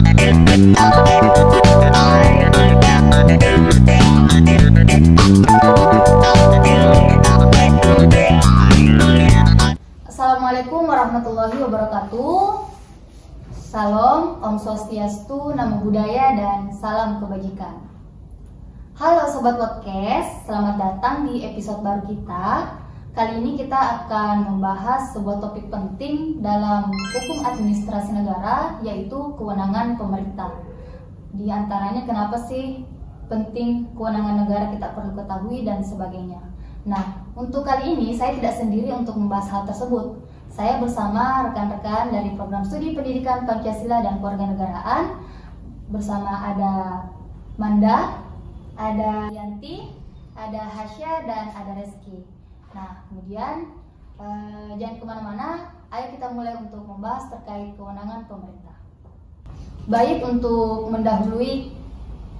Assalamualaikum warahmatullahi wabarakatuh. Salam, Om Swastiastu, Namo Buddhaya, dan salam kebajikan. Halo Sobat Podcast, selamat datang di episode baru kita. Kali ini kita akan membahas sebuah topik penting dalam hukum administrasi negara, yaitu kewenangan pemerintah. Di antaranya kenapa sih penting kewenangan negara kita perlu ketahui dan sebagainya. Nah, untuk kali ini saya tidak sendiri untuk membahas hal tersebut. Saya bersama rekan-rekan dari program studi pendidikan Pancasila dan Kewarganegaraan. Bersama ada Manda, ada Yanti, ada Hasya, dan ada Reski. Nah, kemudian jangan kemana-mana, ayo kita mulai untuk membahas terkait kewenangan pemerintah. Baik, untuk mendahului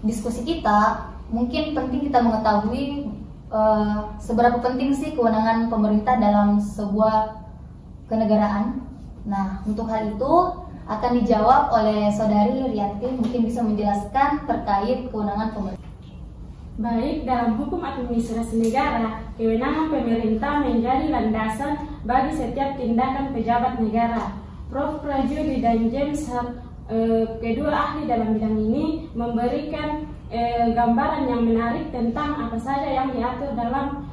diskusi kita, mungkin penting kita mengetahui seberapa penting sih kewenangan pemerintah dalam sebuah kenegaraan. Nah, untuk hal itu akan dijawab oleh Saudari Rianti, mungkin bisa menjelaskan terkait kewenangan pemerintah. Baik, dalam hukum administrasi negara, kewenangan pemerintah menjadi landasan bagi setiap tindakan pejabat negara. Prof. Prajudi dan James Hart, kedua ahli dalam bidang ini, memberikan gambaran yang menarik tentang apa saja yang diatur dalam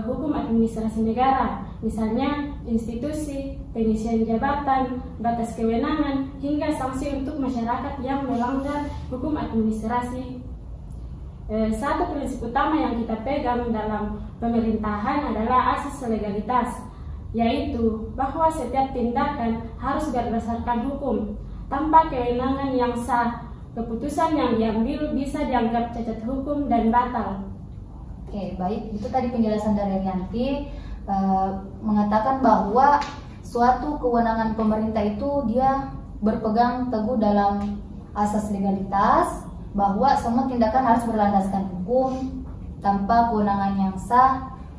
hukum administrasi negara. Misalnya, institusi, pengisian jabatan, batas kewenangan, hingga sanksi untuk masyarakat yang melanggar hukum administrasi. Satu prinsip utama yang kita pegang dalam pemerintahan adalah asas legalitas, yaitu bahwa setiap tindakan harus berdasarkan hukum. Tanpa kewenangan yang sah, keputusan yang diambil bisa dianggap cacat hukum dan batal. Oke, baik. Itu tadi penjelasan dari Rianti, mengatakan bahwa suatu kewenangan pemerintah itu dia berpegang teguh dalam asas legalitas, bahwa semua tindakan harus berlandaskan hukum. Tanpa kewenangan yang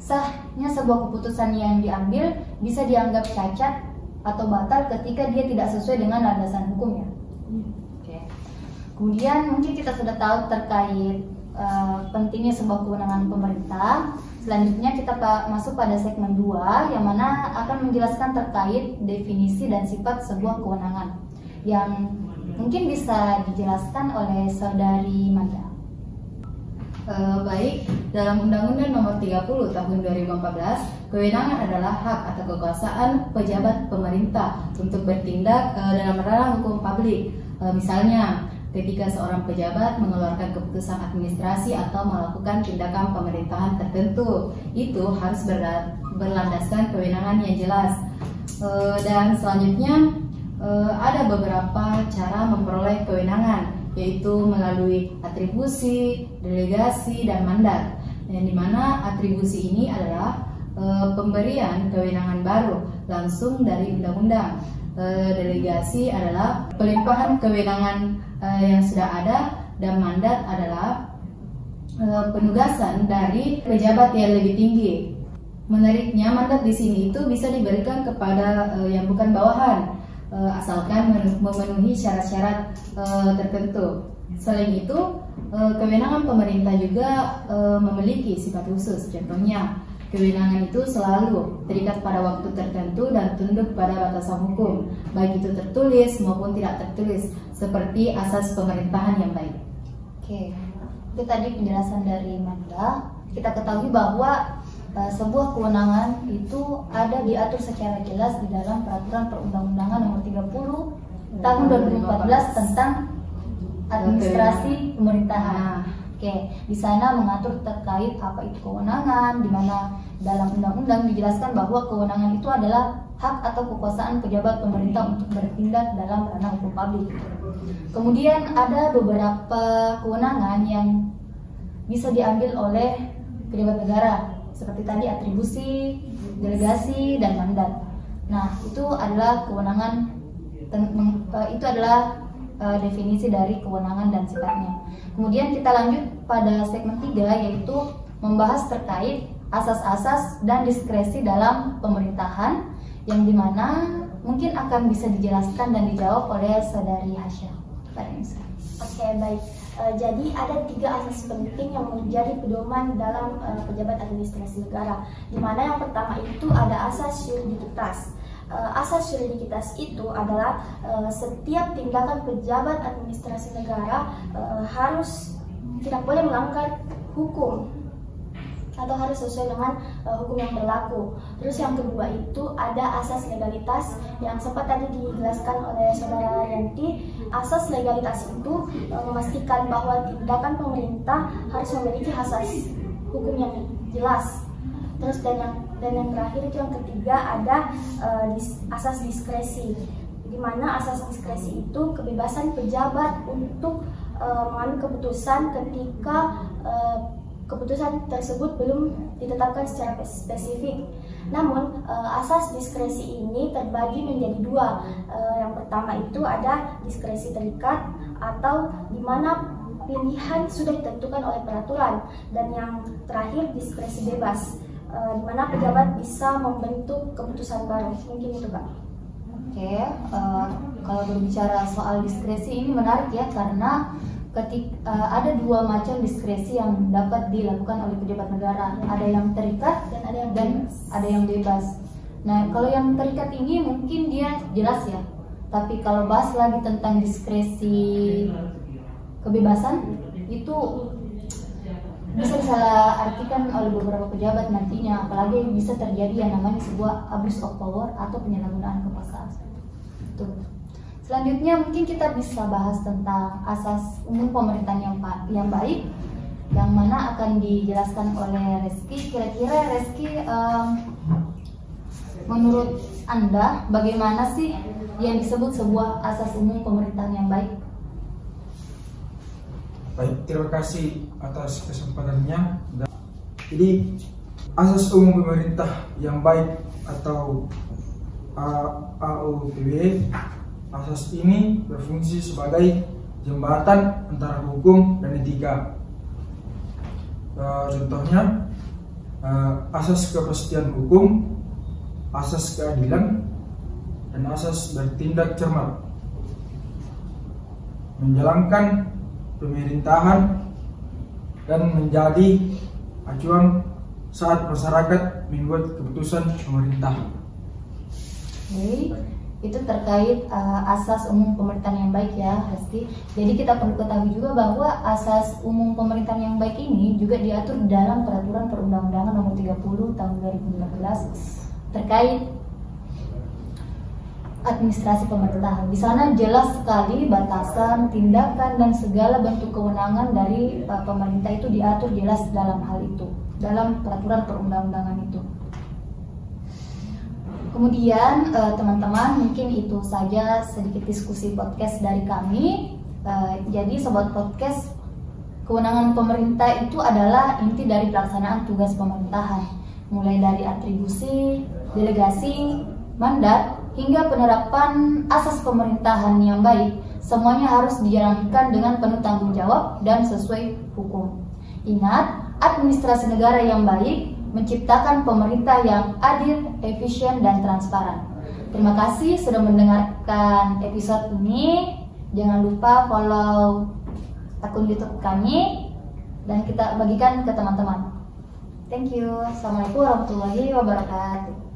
sahnya sebuah keputusan yang diambil bisa dianggap cacat atau batal ketika dia tidak sesuai dengan landasan hukumnya. Oke. Kemudian mungkin kita sudah tahu terkait pentingnya sebuah kewenangan pemerintah. Selanjutnya kita masuk pada segmen 2, yang mana akan menjelaskan terkait definisi dan sifat sebuah kewenangan, yang mungkin bisa dijelaskan oleh Saudari Manda. Baik, dalam Undang-Undang Nomor 30 Tahun 2014, kewenangan adalah hak atau kekuasaan pejabat pemerintah untuk bertindak dalam ranah hukum publik. Misalnya, ketika seorang pejabat mengeluarkan keputusan administrasi atau melakukan tindakan pemerintahan tertentu, itu harus berlandaskan kewenangan yang jelas. Dan selanjutnya, ada beberapa cara memperoleh kewenangan, yaitu melalui atribusi, delegasi, dan mandat. Yang dimana atribusi ini adalah pemberian kewenangan baru langsung dari undang-undang. Delegasi adalah pelimpahan kewenangan yang sudah ada, dan mandat adalah penugasan dari pejabat yang lebih tinggi. Menariknya, mandat di sini itu bisa diberikan kepada yang bukan bawahan, asalkan memenuhi syarat-syarat tertentu. Selain itu, kewenangan pemerintah juga memiliki sifat khusus. Contohnya, kewenangan itu selalu terikat pada waktu tertentu dan tunduk pada batasan hukum, baik itu tertulis maupun tidak tertulis, seperti asas pemerintahan yang baik. Oke, itu tadi penjelasan dari Manda. Kita ketahui bahwa sebuah kewenangan itu ada diatur secara jelas di dalam Peraturan Perundang-undangan Nomor 30 Tahun 2014 tentang administrasi pemerintahan. Oke, di sana mengatur terkait apa itu kewenangan, di mana dalam undang-undang dijelaskan bahwa kewenangan itu adalah hak atau kekuasaan pejabat pemerintah untuk bertindak dalam ranah hukum publik. Kemudian ada beberapa kewenangan yang bisa diambil oleh pejabat negara, seperti tadi atribusi, delegasi, dan mandat. Nah, itu adalah kewenangan, itu adalah definisi dari kewenangan dan sifatnya. Kemudian kita lanjut pada segmen 3, yaitu membahas terkait asas-asas dan diskresi dalam pemerintahan, yang dimana mungkin akan bisa dijelaskan dan dijawab oleh Saudari Hasya. Farhanisa. Oke, baik. Jadi ada 3 asas penting yang menjadi pedoman dalam pejabat administrasi negara. Di mana yang pertama itu ada asas yuridikitas. Asas yuridikitas itu adalah setiap tindakan pejabat administrasi negara harus tidak boleh melanggar hukum atau harus sesuai dengan hukum yang berlaku. Terus yang kedua itu ada asas legalitas yang sempat tadi dijelaskan oleh saudara Yanti. Asas legalitas itu memastikan bahwa tindakan pemerintah harus memiliki asas hukum yang jelas. Terus dan yang terakhir itu yang ketiga ada asas diskresi. Di mana asas diskresi itu kebebasan pejabat untuk mengambil keputusan ketika keputusan tersebut belum ditetapkan secara spesifik. Namun asas diskresi ini terbagi menjadi 2. Yang pertama itu ada diskresi terikat atau di mana pilihan sudah ditentukan oleh peraturan, dan yang terakhir diskresi bebas, di mana pejabat bisa membentuk keputusan baru. Mungkin itu, Kak. Oke, kalau berbicara soal diskresi ini menarik ya, karena ada 2 macam diskresi yang dapat dilakukan oleh pejabat negara. Ada yang terikat dan ada yang bebas. Nah, kalau yang terikat ini mungkin dia jelas ya. Tapi kalau bahas lagi tentang diskresi kebebasan, itu bisa disalah artikan oleh beberapa pejabat nantinya, apalagi bisa terjadi yang namanya sebuah abuse of power atau penyalahgunaan kekuasaan. Selanjutnya mungkin kita bisa bahas tentang asas umum pemerintahan yang baik, yang mana akan dijelaskan oleh Reski. Kira-kira Reski, menurut Anda bagaimana sih yang disebut sebuah asas umum pemerintahan yang baik? Baik, terima kasih atas kesempatannya. Jadi asas umum pemerintah yang baik atau AUPB, asas ini berfungsi sebagai jembatan antara hukum dan etika. Contohnya, asas kepastian hukum, asas keadilan, dan asas bertindak cermat. Menjalankan pemerintahan dan menjadi acuan saat masyarakat membuat keputusan pemerintah. Oke, itu terkait asas umum pemerintahan yang baik ya, Reski. Jadi kita perlu ketahui juga bahwa asas umum pemerintahan yang baik ini juga diatur dalam Peraturan Perundang-undangan Nomor 30 Tahun 2015 terkait administrasi pemerintahan. Di sana jelas sekali batasan, tindakan, dan segala bentuk kewenangan dari pemerintah itu diatur jelas dalam hal itu, dalam peraturan perundang-undangan itu. Kemudian teman-teman, mungkin itu saja sedikit diskusi podcast dari kami. Jadi sobat podcast, kewenangan pemerintah itu adalah inti dari pelaksanaan tugas pemerintahan, mulai dari atribusi, delegasi, mandat, hingga penerapan asas pemerintahan yang baik. Semuanya harus dijalankan dengan penuh tanggung jawab dan sesuai hukum. Ingat, administrasi negara yang baik menciptakan pemerintah yang adil, efisien, dan transparan. Terima kasih sudah mendengarkan episode ini. Jangan lupa follow akun YouTube kami dan kita bagikan ke teman-teman. Thank you. Assalamualaikum warahmatullahi wabarakatuh.